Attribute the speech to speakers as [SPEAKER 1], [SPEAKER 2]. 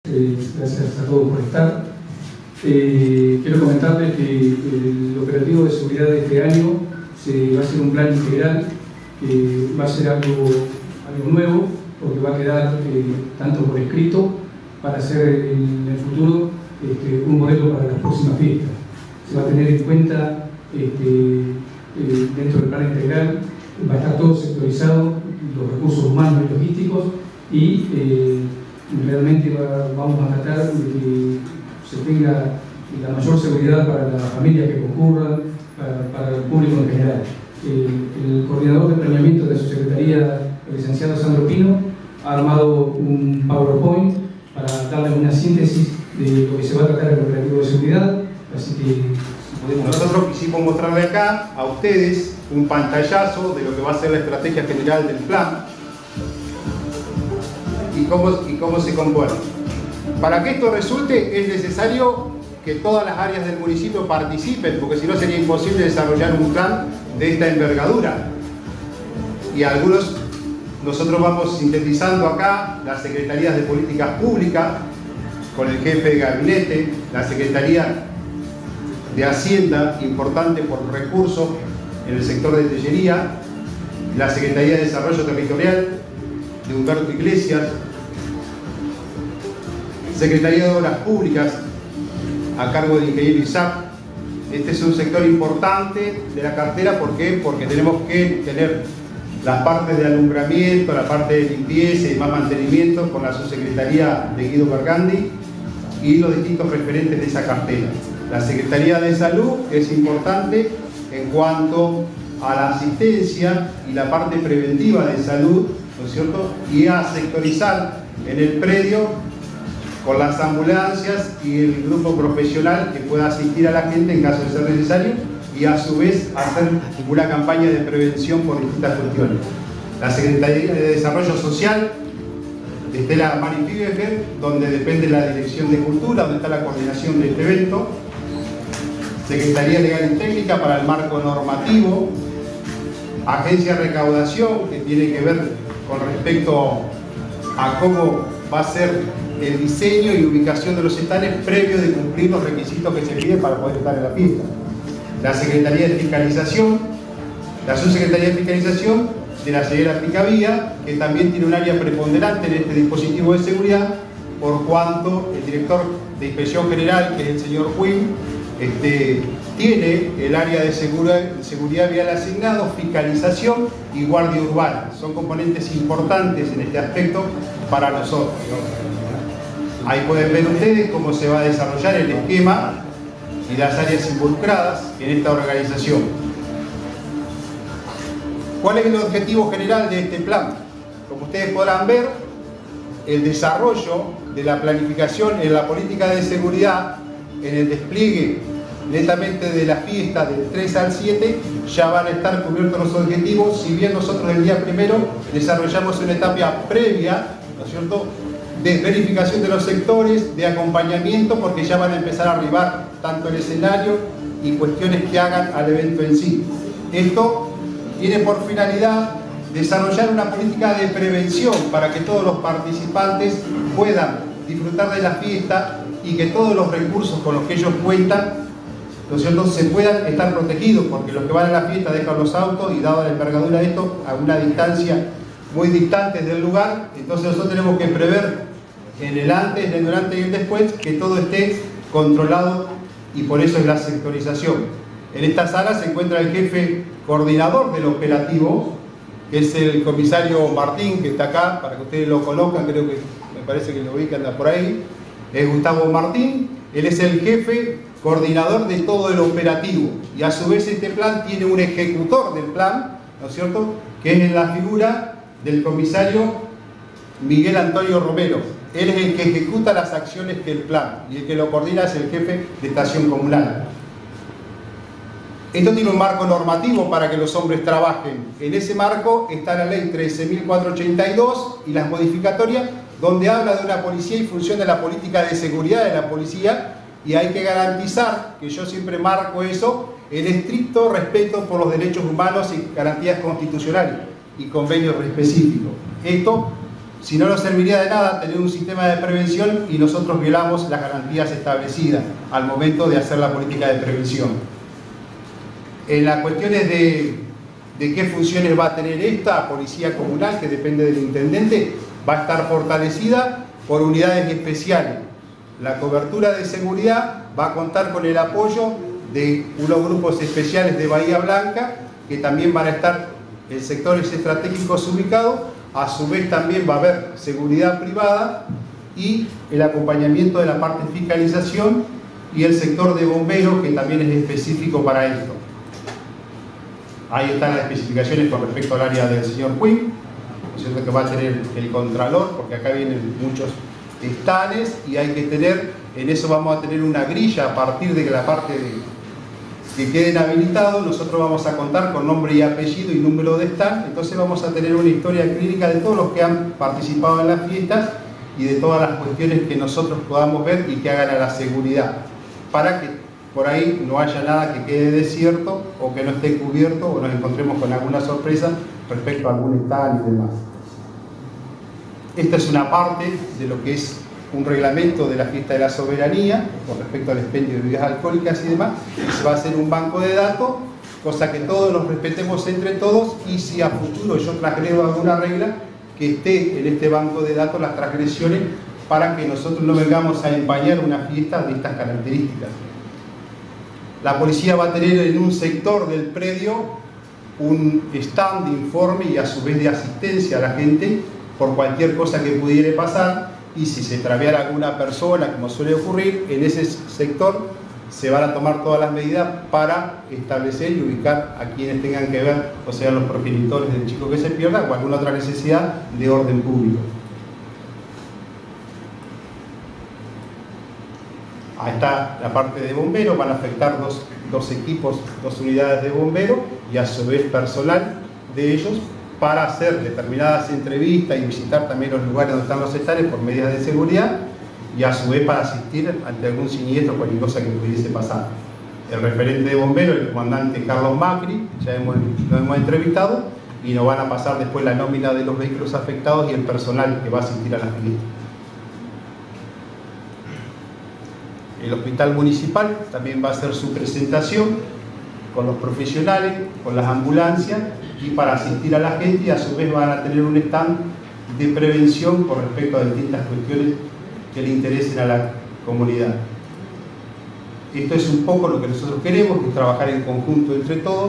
[SPEAKER 1] Gracias a todos por estar. Quiero comentarles que el operativo de seguridad de este año va a ser un plan integral, que va a ser algo nuevo, porque va a quedar tanto por escrito para hacer en el futuro un modelo para las próximas fiestas. Se va a tener en cuenta dentro del plan integral, va a estar todo sectorizado, los recursos humanos y logísticos, y realmente vamos a tratar de que se tenga la mayor seguridad para las familias que concurran, para el público en general. El coordinador de planeamiento de su secretaría, el licenciado Sandro Pino, ha armado un PowerPoint para darles una síntesis de lo que se va a tratar en el operativo de seguridad, así que
[SPEAKER 2] nosotros quisimos mostrarle acá a ustedes un pantallazo de lo que va a ser la estrategia general del plan y cómo se compone. Para que esto resulte es necesario que todas las áreas del municipio participen, porque si no sería imposible desarrollar un plan de esta envergadura. Y nosotros vamos sintetizando acá las secretarías de políticas públicas con el jefe de gabinete, la secretaría de Hacienda, importante por recursos en el sector de Tellería, la Secretaría de Desarrollo Territorial de Humberto Iglesias, Secretaría de Obras Públicas a cargo del ingeniero Isaac. Este es un sector importante de la cartera. ¿Por qué? Porque tenemos que tener las partes de alumbramiento, la parte de limpieza y más mantenimiento con la subsecretaría de Guido Bergandi y los distintos referentes de esa cartera. La Secretaría de Salud es importante en cuanto a la asistencia y la parte preventiva de salud, ¿no es cierto? Y a sectorizar en el predio con las ambulancias y el grupo profesional que pueda asistir a la gente en caso de ser necesario, y a su vez hacer una campaña de prevención por distintas cuestiones. La Secretaría de Desarrollo Social, Estela Marifibeger, donde depende la Dirección de Cultura, donde está la coordinación de este evento. Secretaría Legal y Técnica para el marco normativo. Agencia de Recaudación, que tiene que ver con respecto a cómo va a ser el diseño y ubicación de los stands previo de cumplir los requisitos que se piden para poder estar en la fiesta. La Secretaría de Fiscalización, la Subsecretaría de Fiscalización de la Seguridad Picavía, que también tiene un área preponderante en este dispositivo de seguridad, por cuanto el director de Inspección General, que es el señor Quinn, tiene el área de seguridad vial asignado, fiscalización y guardia urbana. Son componentes importantes en este aspecto para nosotros, ¿no? Ahí pueden ver ustedes cómo se va a desarrollar el esquema y las áreas involucradas en esta organización. ¿Cuál es el objetivo general de este plan? Como ustedes podrán ver, el desarrollo de la planificación en la política de seguridad, en el despliegue netamente de la fiesta del 3 al 7, ya van a estar cubiertos los objetivos, si bien nosotros el día primero desarrollamos una etapa previa, ¿no es cierto?, de verificación de los sectores, de acompañamiento, porque ya van a empezar a arribar tanto el escenario y cuestiones que hagan al evento en sí. Esto tiene por finalidad desarrollar una política de prevención para que todos los participantes puedan disfrutar de la fiesta y que todos los recursos con los que ellos cuentan, ¿no es cierto?, se puedan estar protegidos, porque los que van a la fiesta dejan los autos y, dada la envergadura de esto, a una distancia muy distante del lugar. Entonces nosotros tenemos que prever en el antes, en el durante y el después, que todo esté controlado, y por eso es la sectorización. En esta sala se encuentra el jefe coordinador del operativo, que es el comisario Martín, que está acá, para que ustedes lo conozcan, creo que me parece que lo ubican, anda por ahí. Es Gustavo Martín, él es el jefe coordinador de todo el operativo, y a su vez este plan tiene un ejecutor del plan, ¿no es cierto?, que es la figura del comisario Miguel Antonio Romero. Él es el que ejecuta las acciones del plan, y el que lo coordina es el jefe de estación comunal. Esto tiene un marco normativo para que los hombres trabajen. En ese marco está la ley 13.482 y las modificatorias, donde habla de una policía y funciona la política de seguridad de la policía, y hay que garantizar, que yo siempre marco eso, el estricto respeto por los derechos humanos y garantías constitucionales y convenios específicos. Esto Si no nos serviría de nada tener un sistema de prevención y nosotros violamos las garantías establecidas al momento de hacer la política de prevención. En las cuestiones de qué funciones va a tener esta policía comunal, que depende del intendente, va a estar fortalecida por unidades especiales. La cobertura de seguridad va a contar con el apoyo de unos grupos especiales de Bahía Blanca, que también van a estar en sectores estratégicos ubicados. A su vez también va a haber seguridad privada y el acompañamiento de la parte de fiscalización y el sector de bomberos, que también es específico para esto. Ahí están las especificaciones con respecto al área del señor Quinn, ¿no es cierto?, que va a tener el contralor, porque acá vienen muchos estanes y hay que tener, en eso vamos a tener una grilla a partir de que la parte que queden habilitados. Nosotros vamos a contar con nombre y apellido y número de stand, entonces vamos a tener una historia clínica de todos los que han participado en las fiestas y de todas las cuestiones que nosotros podamos ver y que hagan a la seguridad, para que por ahí no haya nada que quede desierto o que no esté cubierto o nos encontremos con alguna sorpresa respecto a algún stand y demás. Esta es una parte de lo que es un reglamento de la fiesta de la soberanía con respecto al expendio de bebidas alcohólicas y demás. Se va a hacer un banco de datos, cosa que todos nos respetemos entre todos, y si a futuro yo transgredo alguna regla, que esté en este banco de datos las transgresiones, para que nosotros no vengamos a empañar una fiesta de estas características. La policía va a tener en un sector del predio un stand de informe y a su vez de asistencia a la gente por cualquier cosa que pudiera pasar, y si se extraviara alguna persona, como suele ocurrir, en ese sector se van a tomar todas las medidas para establecer y ubicar a quienes tengan que ver, o sea, los progenitores del chico que se pierda o alguna otra necesidad de orden público. Ahí está la parte de bomberos, van a afectar dos equipos, 2 unidades de bomberos y a su vez personal de ellos, para hacer determinadas entrevistas y visitar también los lugares donde están los estanes por medidas de seguridad, y a su vez para asistir ante algún siniestro o cualquier cosa que pudiese pasar. El referente de bomberos, el comandante Carlos Macri, ya lo hemos entrevistado, y nos van a pasar después la nómina de los vehículos afectados y el personal que va a asistir a las fiestas. El hospital municipal también va a hacer su presentación con los profesionales, con las ambulancias, y para asistir a la gente, y a su vez van a tener un stand de prevención con respecto a distintas cuestiones que le interesen a la comunidad. Esto es un poco lo que nosotros queremos, que es trabajar en conjunto entre todos.